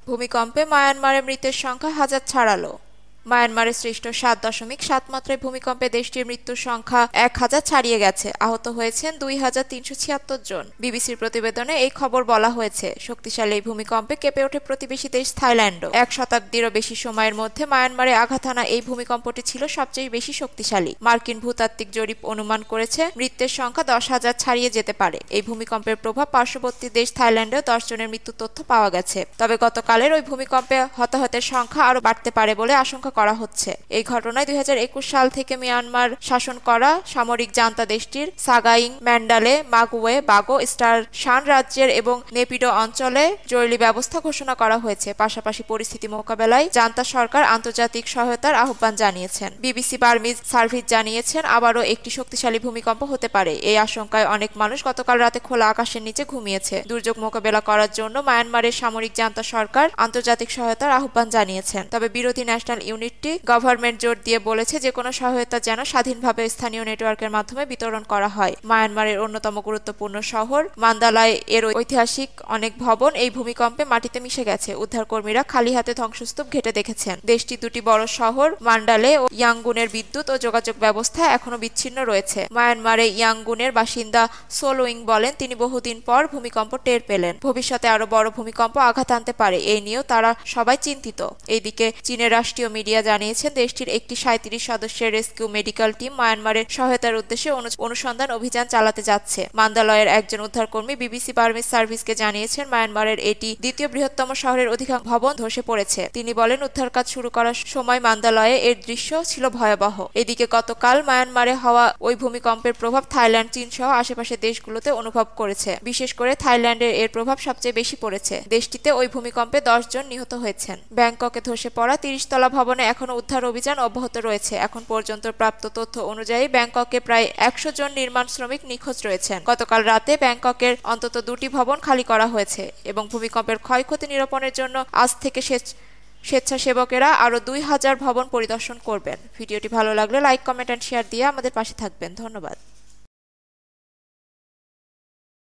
ভূমিকম্পে মায়ানমারে মৃতের সংখ্যা হাজার ছাড়ালো। মায়ানমারে সৃষ্ট 7.7 মাত্রায় ভূমিকম্পে দেশটির মৃত্যুর সংখ্যা 1000 ছাড়িয়ে গেছে। আহত হয়েছেন 2376 জন। বিবিসির প্রতিবেদনে এই খবর বলা হয়েছে। শক্তিশালী এই ভূমিকম্পে কেঁপে ওঠে প্রতিবেশী দেশ থাইল্যান্ডও। 1 শতাব্দীরও বেশি সময়ের মধ্যে মায়ানমারে আঘাত হানা এই ভূমিকম্পটি ছিল সবচেয়ে বেশি শক্তিশালী। মার্কিন ভূতাত্ত্বিক জরিপ অনুমান করেছে মৃতের সংখ্যা 10,000 ছাড়িয়ে যেতে পারে। এই ভূমিকম্পের প্রভাব পার্শ্ববর্তী দেশ থাইল্যান্ডেও 10 জনের মৃত্যুর তথ্য পাওয়া গেছে। তবে গতকালের ওই ভূমিকম্পে হতাহতের সংখ্যা আরও বাড়তে পারে বলে আশঙ্কা করা হচ্ছে। এই ঘটনায় 2021 সাল থেকে মিয়ানমার শাসন করা সামরিক জান্তা দেশটির সাগাইং, ম্যান্ডালে, মাগুয়ে, বাগো, স্টার শান রাজ্যের এবং নেপিডো অঞ্চলে জরুরি ব্যবস্থা ঘোষণা করা হয়েছে। পাশাপাশি পরিস্থিতি মোকাবেলায় জান্তা সরকার আন্তর্জাতিক সহায়তার আহ্বান জানিয়েছেন। বিবিসি বার্মিজ সার্ভিস জানিয়েছেন আবারও একটি শক্তিশালী ভূমিকম্প হতে পারে। এই আশঙ্কায় অনেক মানুষ গতকাল রাতে খোলা আকাশের নিচে ঘুমিয়েছে। দুর্যোগ মোকাবেলা করার জন্য মায়ানমারের সামরিক জান্তা সরকার আন্তর্জাতিক সহায়তার আহ্বান জানিয়েছেন। তবে বিরোধী ন্যাশনাল ইউনিটি গভর্নমেন্ট জোর দিয়ে বলেছে যে কোনো সহায়তা যেন স্বাধীনভাবে স্থানীয় নেটওয়ার্কের মাধ্যমে বিতরণ করা হয়। মায়ানমারের অন্যতম গুরুত্বপূর্ণ শহর মান্দালায় এর ঐতিহাসিক অনেক ভবন এই ভূমিকম্পে মাটিতে মিশে গেছে। উদ্ধারকর্মীরা খালি হাতে ধ্বংসস্তূপ ঘেঁটে দেখেছেন। দেশটির দুটি বড় শহর মান্ডালে ও ইয়াঙ্গুনের বিদ্যুৎ ও যোগাযোগ ব্যবস্থা এখনো বিচ্ছিন্ন রয়েছে। মায়ানমারে ইয়াঙ্গুনের বাসিন্দা সোলউইং বলেন তিনি বহুদিন পর ভূমিকম্প টের পেলেন। ভবিষ্যতে আরো বড় ভূমিকম্প আঘাত আনতে পারে, এই নিয়েও তারা সবাই চিন্তিত। এইদিকে চীনের রাষ্ট্রীয় মিডিয়া জানিয়েছেন দেশটির একটি 37 সদস্যের রেস্কিউ মেডিকেল টিম মায়ানমারের সহায়তার উদ্দেশ্যে অনুসন্ধান অভিযান চালাতে যাচ্ছে। মান্দালয়ের একজন উদ্ধারকর্মী বিবিসি বার্মিজ সার্ভিসকে জানিয়েছেন মায়ানমারের এটি দ্বিতীয় বৃহত্তম শহরের অধিকাংশ ভবন ধসে পড়েছে। তিনি বলেন উদ্ধার কাজ শুরু করার সময় মান্দালয়ে এর দৃশ্য ছিল ভয়াবহ। এদিকে গতকাল মায়ানমারে হওয়া ওই ভূমিকম্পের প্রভাব থাইল্যান্ড, চীন সহ আশেপাশের দেশগুলোতে অনুভব করেছে। বিশেষ করে থাইল্যান্ডের এর প্রভাব সবচেয়ে বেশি পড়েছে। দেশটিতে ওই ভূমিকম্পে 10 জন নিহত হয়েছেন। ব্যাংককে ধসে পড়া 30 তলা ভবনে এখনো উদ্ধার অভিযান অব্যাহত রয়েছে। এখন পর্যন্ত প্রাপ্ত তথ্য অনুযায়ী ব্যাংককে প্রায় 100 জন নির্মাণ শ্রমিক নিখোঁজ রয়েছেন। গতকাল রাতে ব্যাংককের অন্তত 2টি ভবন খালি করা হয়েছে এবং ভূমিকম্পের ক্ষয়ক্ষতি নিরূপণের জন্য আজ থেকে স্বেচ্ছাসেবকেরা আরও 2000 ভবন পরিদর্শন করবেন। ভিডিওটি ভালো লাগলে লাইক, কমেন্ট এন্ড শেয়ার দিয়ে আমাদের পাশে থাকবেন। ধন্যবাদ।